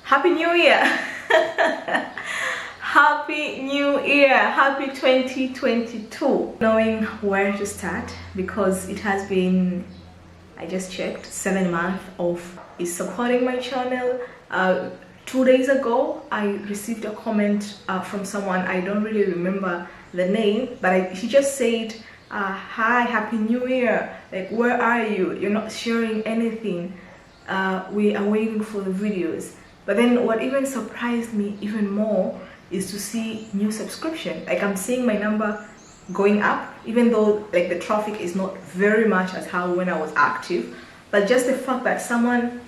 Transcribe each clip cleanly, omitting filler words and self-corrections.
Happy New Year! Happy New Year! Happy 2022! Knowing where to start because it has been, I just checked, 7 months of supporting my channel. 2 days ago, I received a comment from someone. I don't really remember the name, but she just said, hi, Happy New Year. Like, where are you? You're not sharing anything. We are waiting for the videos. But then what even surprised me even more is to see new subscription. Like, I'm seeing my number going up, even though like the traffic is not very much as how when I was active, but just the fact that someone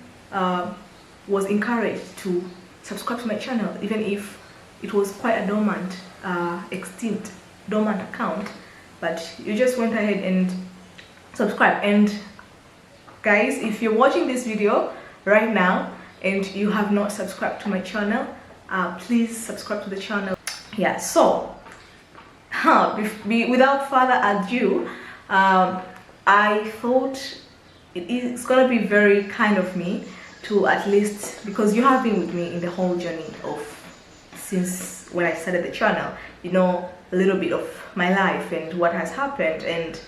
was encouraged to subscribe to my channel, even if it was quite a dormant account, but you just went ahead and subscribe. And guys, if you're watching this video right now and you have not subscribed to my channel, please subscribe to the channel. Yeah, so without further ado, I thought it's gonna be very kind of me to, at least because you have been with me in the whole journey of since when I started the channel, you know a little bit of my life and what has happened, and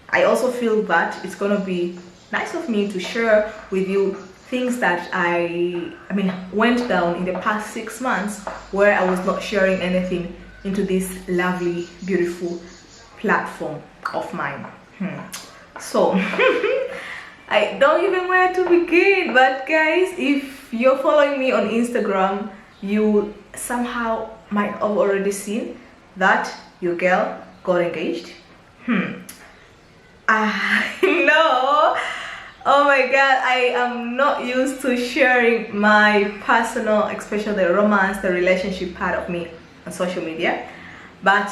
I also feel that it's gonna be nice of me to share with you things that I went down in the past 6 months where I was not sharing anything into this lovely, beautiful platform of mine. So I don't even know where to begin, but guys, if you're following me on Instagram, you somehow might have already seen that your girl got engaged. I know. Oh my god, I am not used to sharing my personal, especially the romance, the relationship part of me on social media. But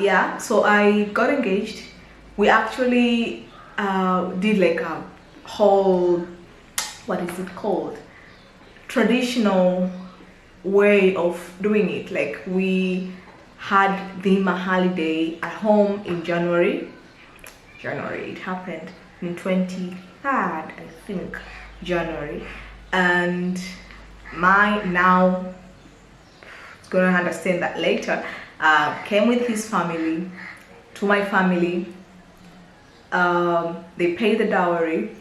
yeah, so I got engaged. We actually did like a whole, what is it called, traditional way of doing it. Like, we had the Mahali Day at home in January. It happened in 23rd, I think, January. And my now, it's gonna understand that later, came with his family to my family. They pay the dowry,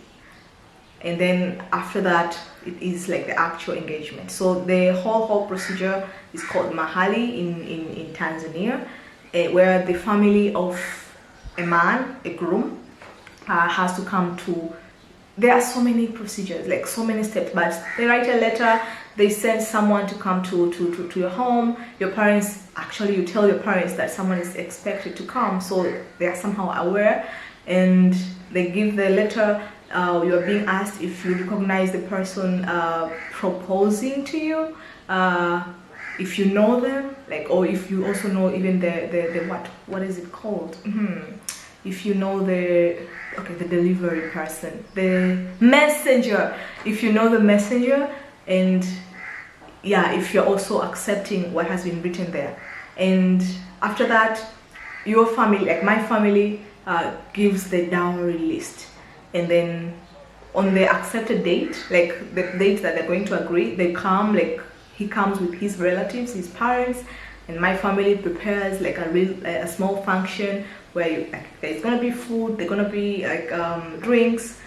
and then after that it is like the actual engagement. So the whole procedure is called Mahali in Tanzania, where the family of a man, a groom, has to come to. There are so many procedures, like so many steps, but they write a letter, they send someone to come to your home. Your parents, actually you tell your parents that someone is expected to come, so they are somehow aware, and they give the letter. You are being asked if you recognize the person proposing to you, if you know them, like, or if you also know even the what is it called? If you know the delivery person, the messenger, if you know the messenger, and yeah, if you're also accepting what has been written there. And after that, your family, like my family, gives the dowry list, and then on the accepted date, like the date that they're going to agree, they come, like he comes with his relatives, his parents, and my family prepares like a small function where there's gonna be food, there's gonna be like drinks,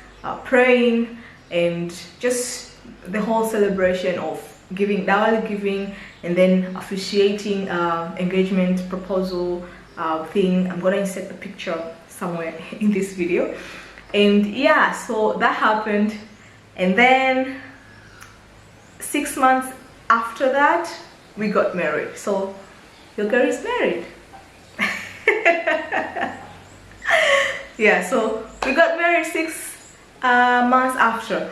praying, and just the whole celebration of dowry giving, and then officiating engagement proposal thing. I'm gonna insert the picture somewhere in this video. And yeah, so that happened, and then 6 months after that we got married. So your girl is married. Yeah, so we got married 6 months after.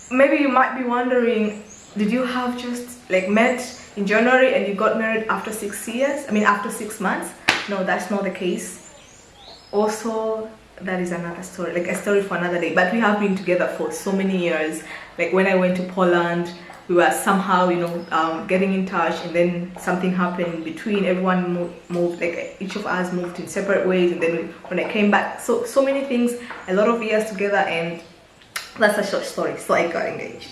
Maybe you might be wondering, did you have just like met in January and you got married after 6 years? After 6 months? No, that's not the case. Also, that is another story, like a story for another day. But we have been together for so many years. Like, when I went to Poland, we were somehow, getting in touch, and then something happened in between. Everyone moved, like each of us moved in separate ways, and then when I came back, so many things, a lot of years together, and that's a short story. So I got engaged.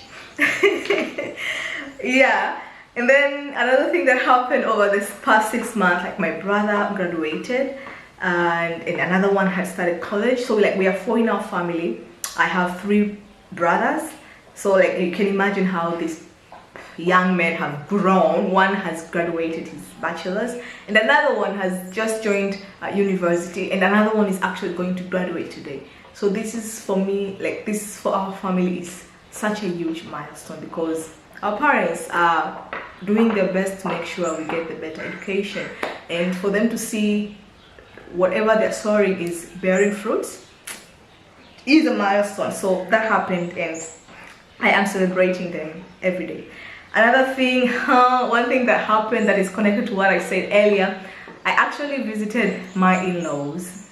Yeah. And then another thing that happened over this past 6 months, like my brother graduated, and another one had started college. So like we are four in our family. I have three brothers, so like you can imagine how these young men have grown. One has graduated his bachelor's, and another one has just joined university, and another one is actually going to graduate today. So this is for me, like this for our family is such a huge milestone, because our parents are doing their best to make sure we get the better education, and for them to see whatever they're sowing is bearing fruits is a milestone. So that happened, and I am celebrating them every day. Another thing, one thing that happened that is connected to what I said earlier, I actually visited my in-laws.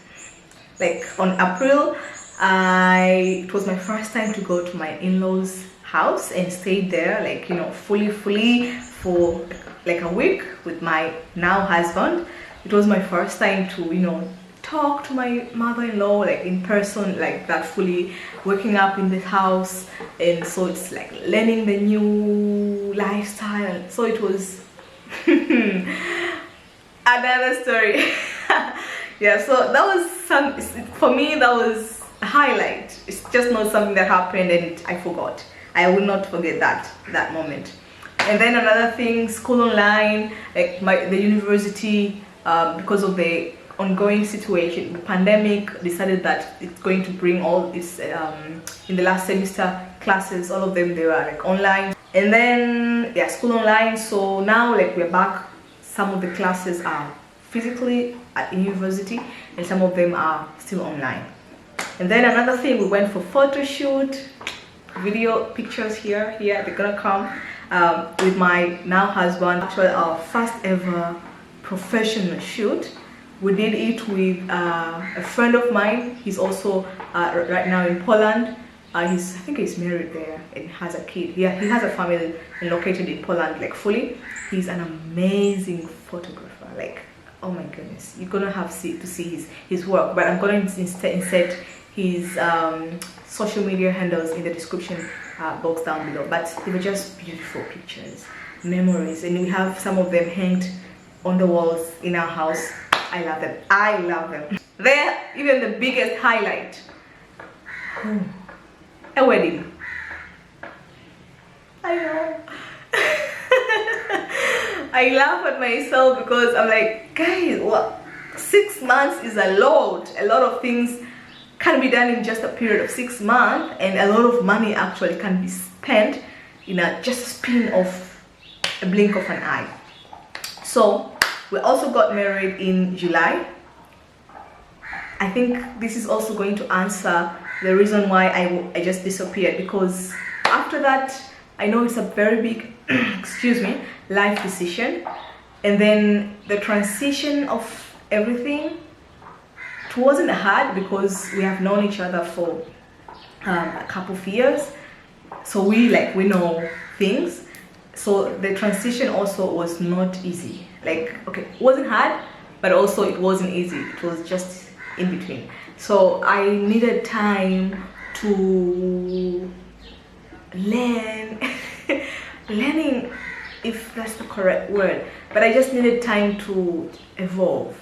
Like on April, it was my first time to go to my in-laws house and stayed there, like, you know, fully for like a week with my now husband. It was my first time to, you know, talk to my mother-in-law like in person, like that, fully waking up in the house. And so it's like learning the new lifestyle. So it was another story. Yeah, so that was for me, that was a highlight. It's just not something that happened and I forgot. I will not forget that moment. And then another thing, school online, like the university, because of the ongoing situation, the pandemic, decided that it's going to bring all this in the last semester classes, all of them, they were like online. And then yeah, school online. So now like we're back. Some of the classes are physically at university and some of them are still online. And then another thing, we went for photo shoot, video pictures here they're gonna come with my now husband. Actually our first ever professional shoot. We did it with a friend of mine. He's also right now in Poland. I think he's married there and has a kid. Yeah, he has a family located in Poland, like fully. He's an amazing photographer. Like, oh my goodness, you're gonna have to see his work. But I'm gonna insert his social media handles in the description box down below. But they were just beautiful pictures, memories, and we have some of them hanged on the walls in our house. I love them. I love them. They're even the biggest highlight. A wedding. I know. I laugh at myself because I'm like, guys, what? 6 months is a lot. A lot of things can be done in just a period of 6 months, and a lot of money actually can be spent in just a spin of a blink of an eye. So we also got married in July. I think this is also going to answer the reason why I just disappeared, because after that, I know it's a very big excuse me, life decision, and then the transition of everything, it wasn't hard because we have known each other for a couple of years, so we know things. So the transition also was not easy. Like, okay, it wasn't hard, but also it wasn't easy. It was just in between. So I needed time to learning, if that's the correct word, but I just needed time to evolve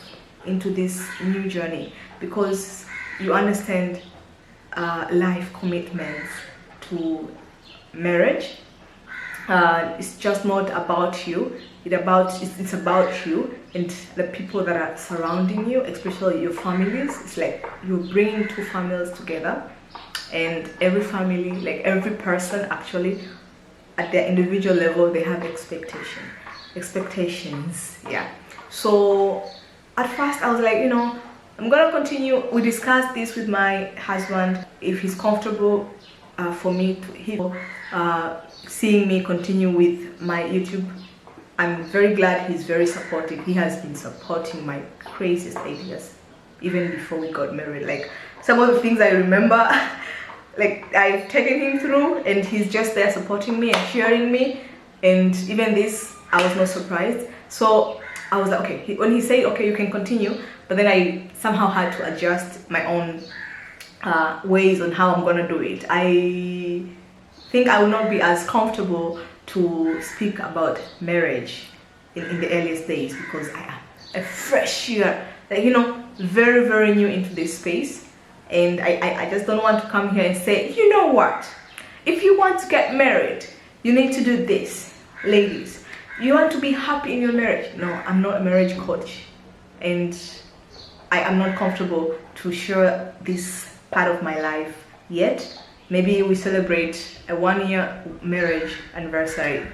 into this new journey, because you understand life commitments to marriage. It's just not about you. It's about you and the people that are surrounding you, especially your families. It's like you're bringing two families together, and every family, like every person actually at their individual level, they have expectations. Yeah. So at first I was like, I'm gonna continue. We discussed this with my husband, if he's comfortable for me to seeing me continue with my YouTube. I'm very glad he's very supportive. He has been supporting my craziest ideas even before we got married. Like some of the things I remember, like I've taken him through, and he's just there supporting me and cheering me. And even this, I was not surprised. So I was like, okay, when he said, okay, you can continue, but then I somehow had to adjust my own ways on how I'm gonna do it. I think I will not be as comfortable to speak about marriage in the earliest days, because I am a fresh year, like, you know, very, very new into this space. And I just don't want to come here and say, you know what, if you want to get married, you need to do this. Ladies, you want to be happy in your marriage. No, I'm not a marriage coach, and I am not comfortable to share this part of my life yet. Maybe we celebrate a 1-year marriage anniversary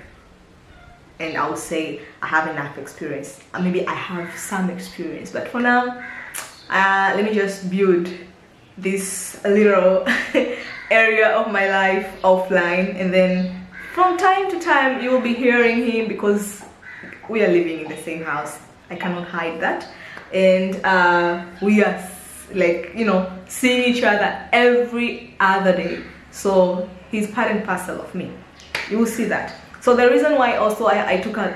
and I would say I have enough experience. Maybe I have some experience, but for now, let me just build this little area of my life offline, and then from time to time you will be hearing him, because we are living in the same house. I cannot hide that, and we are, like, you know, seeing each other every other day. So he's part and parcel of me. You will see that. So the reason why also I took a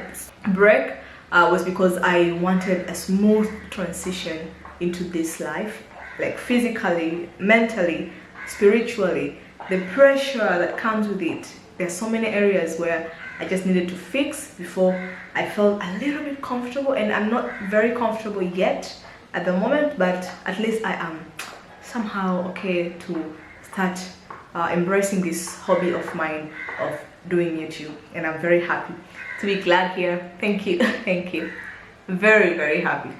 break was because I wanted a smooth transition into this life, like physically, mentally, spiritually. The pressure that comes with it, there's so many areas where I just needed to fix before I felt a little bit comfortable, and I'm not very comfortable yet at the moment, but at least I am somehow okay to start embracing this hobby of mine of doing YouTube, and I'm very happy to be glad here. Thank you. Thank you. Very, very happy.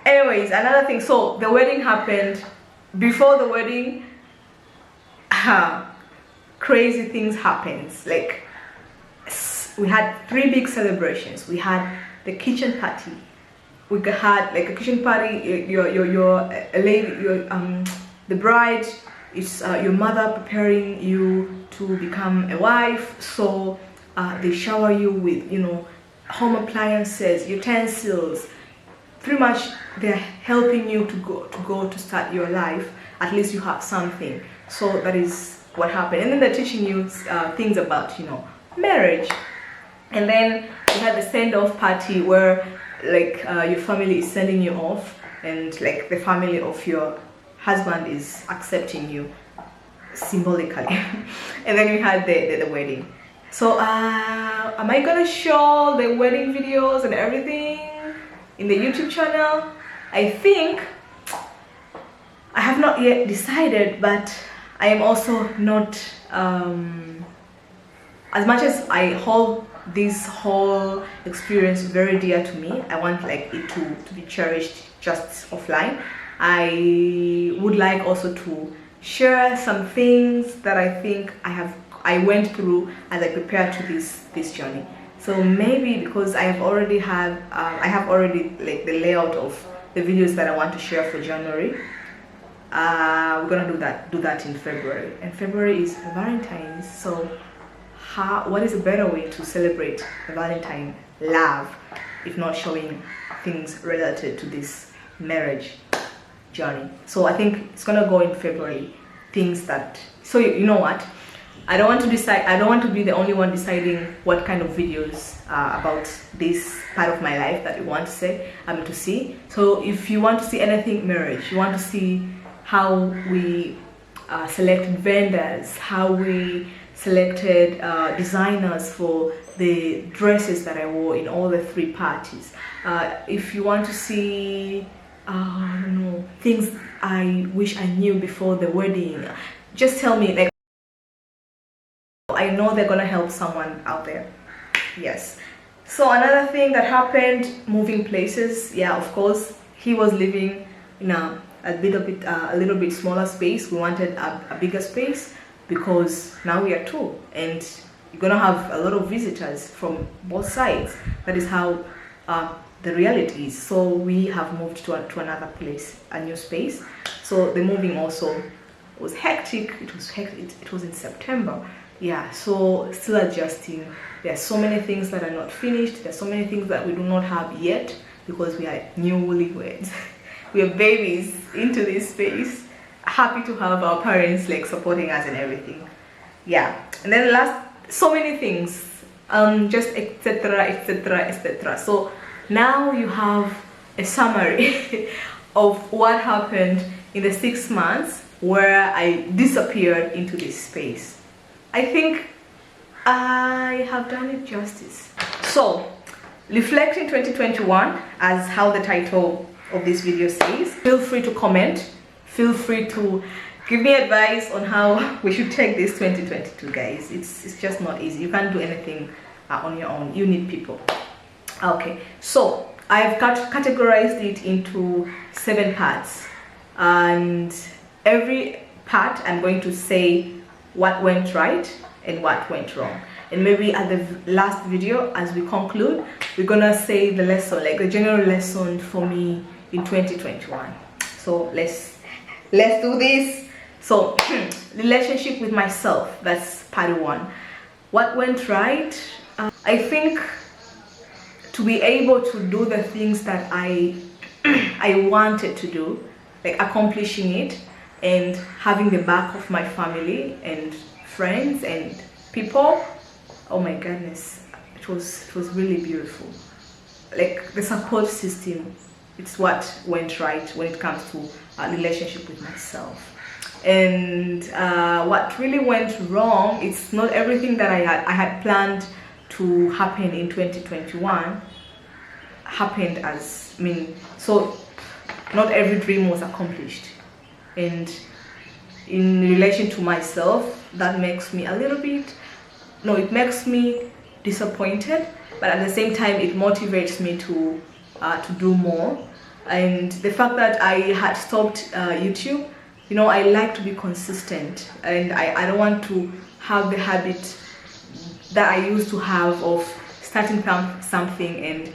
Anyways, another thing, so the wedding happened. Before the wedding, crazy things happened. Like, we had 3 big celebrations. We had the kitchen party. We had like a kitchen party. You're a lady. The bride is your mother preparing you to become a wife. So they shower you with, you know, home appliances, utensils. Pretty much they're helping you to start your life. At least you have something. So that is what happened. And then they're teaching you things about, you know, marriage. And then we had the send-off party where, like, your family is sending you off, and like the family of your husband is accepting you symbolically. And then we had the wedding. So am I gonna show the wedding videos and everything in the YouTube channel? I think I have not yet decided, but I am also not as much as I hold this whole experience very dear to me. I want, like, it to be cherished just offline. I would like also to share some things that I think I went through as I prepared to this journey. So maybe because I have already like the layout of the videos that I want to share for January. We're gonna do that in February, and February is Valentine's. So what is a better way to celebrate the Valentine love if not showing things related to this marriage journey? So I think it's gonna go in February. Things that, so you know what, I don't want to decide. I don't want to be the only one deciding what kind of videos about this part of my life that you want to see. So if you want to see anything marriage, you want to see how we selected vendors, how we selected designers for the dresses that I wore in all the 3 parties. If you want to see I don't know, things I wish I knew before the wedding, just tell me. Like, I know they're gonna help someone out there. Yes. So another thing that happened, moving places. Yeah, of course, he was living in a little bit smaller space. We wanted a bigger space because now we are 2, and you're gonna have a lot of visitors from both sides. That is how the reality is. So we have moved to another place, a new space. So the moving also was hectic. It was in September. Yeah, so still adjusting. There are so many things that are not finished. There are so many things that we do not have yet because we are newlyweds. We are babies into this space. Happy to have our parents, like, supporting us and everything. Yeah, and then so many things, just etc, etc, etc. So now you have a summary of what happened in the 6 months where I disappeared into this space. I think I have done it justice. So, reflecting 2021, as how the title of this video says. Feel free to comment. Feel free to give me advice on how we should take this 2022, guys. It's just not easy. You can't do anything on your own. You need people. Okay, so I've categorized it into 7 parts, and every part I'm going to say what went right and what went wrong. And maybe at the last video, as we conclude, we're gonna say the lesson, like the general lesson for me in 2021. So let's do this. So relationship with myself, that's part 1. What went right? I think to be able to do the things that I wanted to do, like accomplishing it, and having the back of my family and friends and people. Oh my goodness, it was really beautiful. Like the support system, it's what went right when it comes to a relationship with myself. And what really went wrong, it's not everything that I had planned to happen in 2021 happened as, so not every dream was accomplished. And in relation to myself, that makes me a little bit, it makes me disappointed, but at the same time it motivates me to do more. And the fact that I had stopped YouTube, I like to be consistent, and I don't want to have the habit that I used to have of starting something and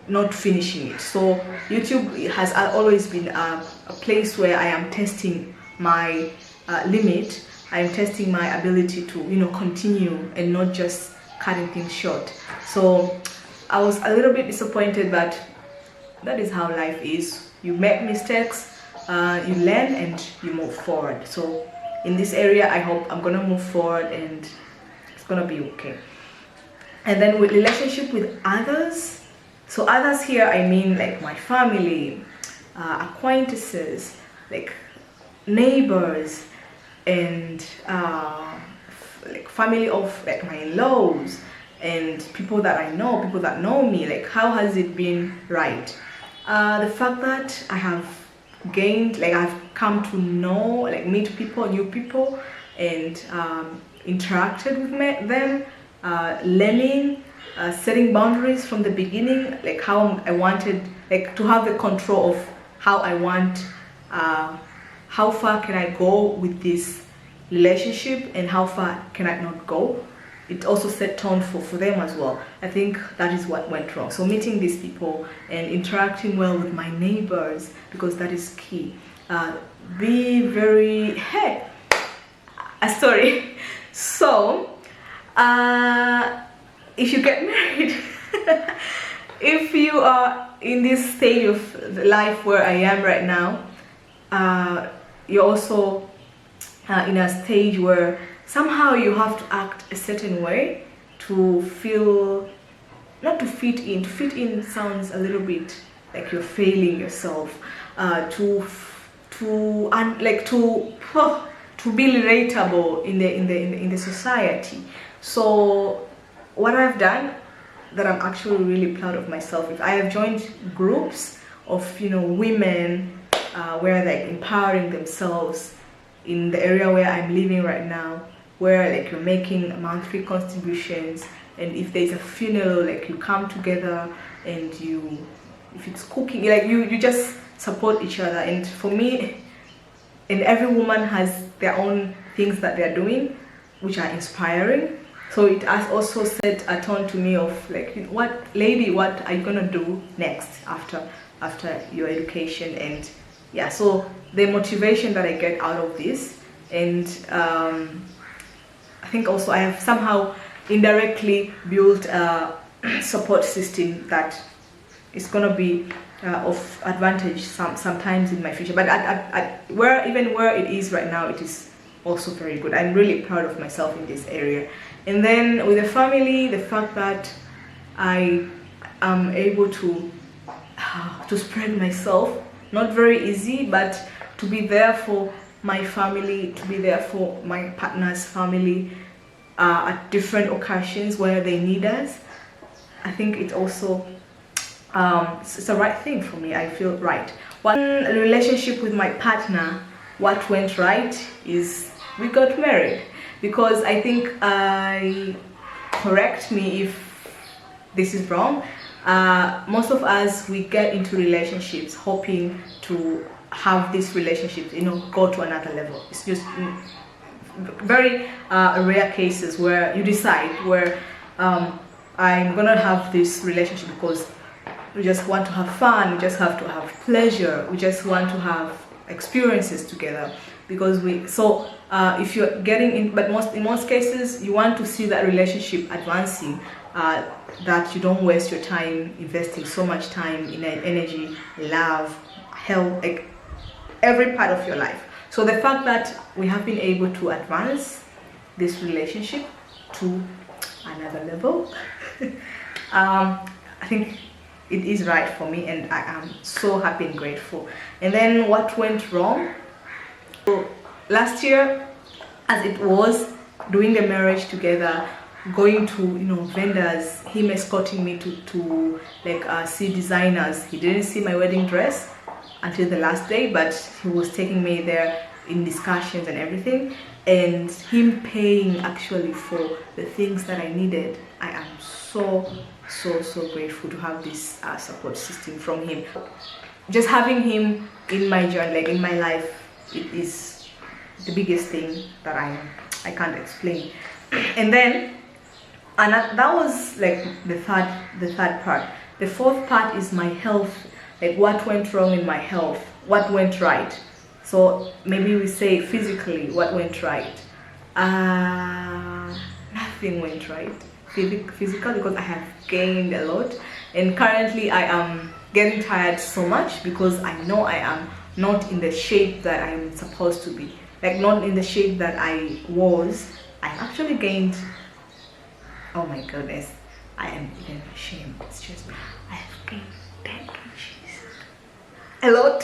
not finishing it. So YouTube has always been a place where I am testing my limit. I am testing my ability to continue and not just cutting things short. So I was a little bit disappointed, but that is how life is. You make mistakes, you learn, and you move forward. So in this area, I hope I'm gonna move forward and it's gonna be okay. And then with relationship with others, so others here I mean like my family, acquaintances, like neighbors, and like family of like my in-laws, and people that I know, people that know me. Like, how has it been right? The fact that I have gained, like I've come to know, like meet people, new people, and interacted with them, learning, setting boundaries from the beginning, like how I wanted, like to have the control of how I want, how far can I go with this relationship and how far can I not go. It also set tone for them as well. I think that is what went wrong. So meeting these people and interacting well with my neighbors, because that is key. Be very, hey, a story. So if you get married, if you are in this stage of life where I am right now, you're also in a stage where somehow you have to act a certain way to feel, not to fit in. To fit in sounds a little bit like you're failing yourself. To be relatable in the society. So what I've done, that I'm actually really proud of myself, is I have joined groups of women where they're empowering themselves in the area where I'm living right now, where like you're making monthly contributions, and if there's a funeral, like you come together and if it's cooking, like you just support each other. And for me, and every woman has their own things that they're doing which are inspiring. So it has also set a tone to me of like, what are you gonna do next after your education? And yeah, so the motivation that I get out of this, and I think also I have somehow indirectly built a support system that is gonna be of advantage sometimes in my future. But where it is right now, it is also very good. I'm really proud of myself in this area. And then with the family, the fact that I am able to spread myself, not very easy, but to be there for my family, to be there for my partner's family, at different occasions where they need us. I think it also it's the right thing for me. I feel right. One relationship with my partner, what went right is we got married, because I think correct me if this is wrong, most of us, we get into relationships hoping to have this relationship, go to another level. It's just very rare cases where you decide where I'm gonna have this relationship because we just want to have fun, we just have to have pleasure, we just want to have experiences together, because if you're getting in, but in most cases you want to see that relationship advancing, that you don't waste your time investing so much time in energy, love, health, like every part of your life. So the fact that we have been able to advance this relationship to another level, I think it is right for me, and I am so happy and grateful. And then what went wrong? So last year, as it was, doing the marriage together, going to vendors, him escorting me to see designers. He didn't see my wedding dress until the last day, but he was taking me there in discussions and everything, and him paying actually for the things that I needed. I am so grateful to have this support system from him. Just having him in my journey, like in my life, it is the biggest thing that I can't explain. And then that was like the third part. The fourth part is my health, like what went wrong in my health, what went right. So maybe we say physically, what went right? Nothing went right physical, because I have gained a lot, and currently I am getting tired so much because I know I am not in the shape that I am supposed to be, like not in the shape that I was. I actually gained, oh my goodness, I am even ashamed. It's just, I have gained 10 kgs, a lot,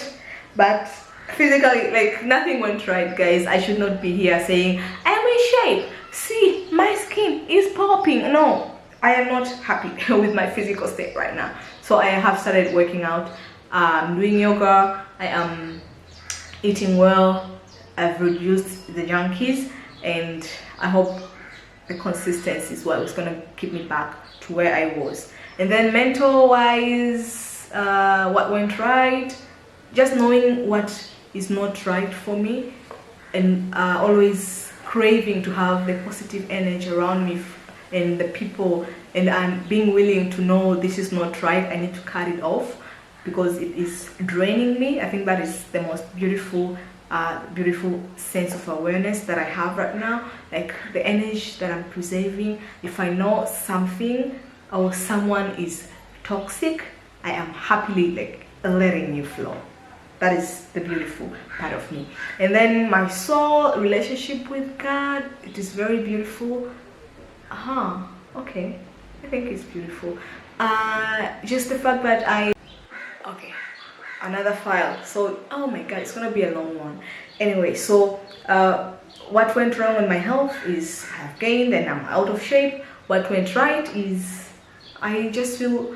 but physically, like nothing went right, guys. I should not be here saying I am in shape, see my skin is popping. No, I am not happy with my physical state right now. So I have started working out, doing yoga, I am eating well, I've reduced the junkies, and I hope the consistency is what was going to keep me back to where I was. And then mental wise, what went right, just knowing what is not right for me, and always craving to have the positive energy around me and the people, and I'm being willing to know this is not right, I need to cut it off because it is draining me. I think that is the most beautiful sense of awareness that I have right now, like the energy that I'm preserving. If I know something or someone is toxic, I am happily like letting you flow. That is the beautiful part of me. And then my soul relationship with God, it is very beautiful. Okay, I think it's beautiful. Just the fact that okay, another file. So, oh my god, it's gonna be a long one. Anyway, so what went wrong with my health is I've gained and I'm out of shape. What went right is I just feel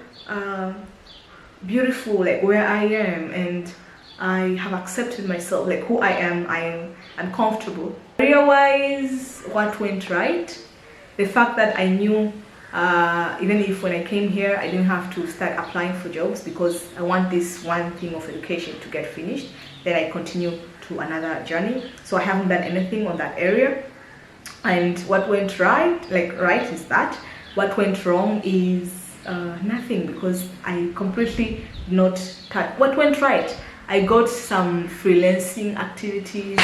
beautiful, like where I am, and I have accepted myself, like who I am. I'm comfortable. Career-wise, what went right? The fact that I knew, even if when I came here, I didn't have to start applying for jobs because I want this one thing of education to get finished. Then I continue to another journey. So I haven't done anything on that area. And what went right, is that. What went wrong is nothing, because I completely not cut. What went right? I got some freelancing activities,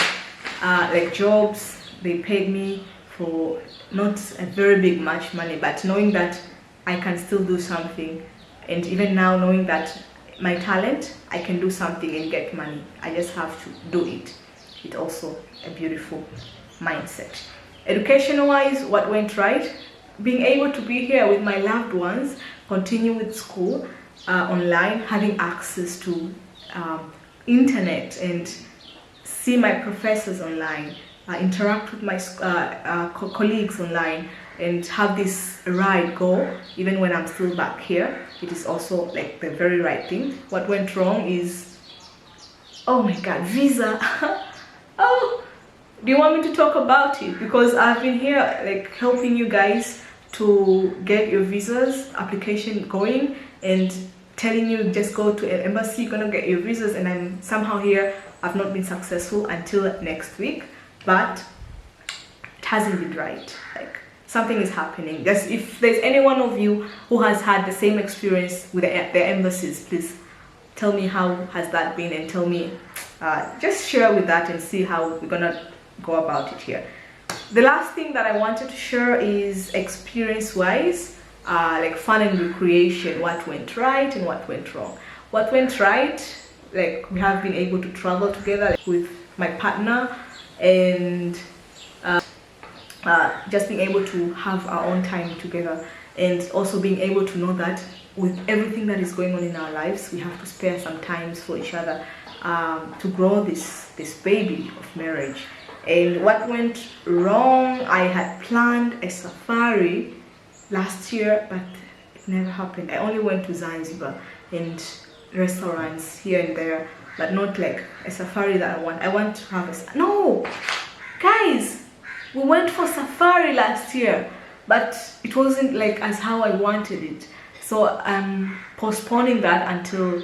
like jobs. They paid me for not a very big much money, but knowing that I can still do something, and even now knowing that my talent, I can do something and get money. I just have to do it. It's also a beautiful mindset. Education-wise, what went right? Being able to be here with my loved ones, continue with school online, having access to internet and see my professors online, interact with my colleagues online and have this ride go even when I'm still back here. It is also like the very right thing. What went wrong is, oh my god, visa. Oh, do you want me to talk about it? Because I've been here like helping you guys to get your visas application going and telling you just go to an embassy, you're gonna get your visas, and I'm somehow here. I've not been successful until next week, but it hasn't been right. Like, something is happening. Just if there's any one of you who has had the same experience with the embassies, please tell me how has that been, and tell me, just share with that and see how we're gonna go about it here. The last thing that I wanted to share is experience wise, like fun and recreation, what went right and what went wrong. What went right, like we have been able to travel together, like, with my partner, and just being able to have our own time together, and also being able to know that with everything that is going on in our lives, we have to spare some times for each other to grow this baby of marriage. And what went wrong, I had planned a safari last year, but it never happened. I only went to Zanzibar and restaurants here and there, but not like a safari that I want. I want to have a... No! Guys! We went for safari last year, but it wasn't like as how I wanted it. So I'm postponing that until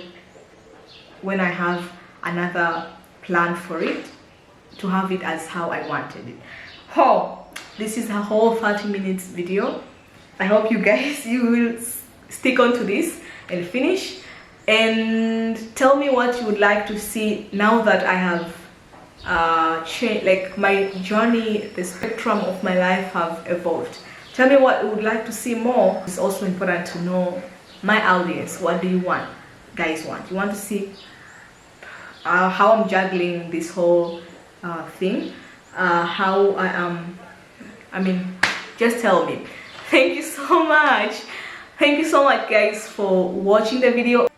when I have another plan for it, to have it as how I wanted it. Oh, this is a whole 30 minutes video. I hope you guys, you will stick on to this and finish, and tell me what you would like to see now that I have changed, like my journey, the spectrum of my life have evolved. Tell me what you would like to see more. It's also important to know my audience. What do you want, guys want? You want to see how I'm juggling this whole thing, how I am, I mean, just tell me. Thank you so much. Thank you so much, guys, for watching the video.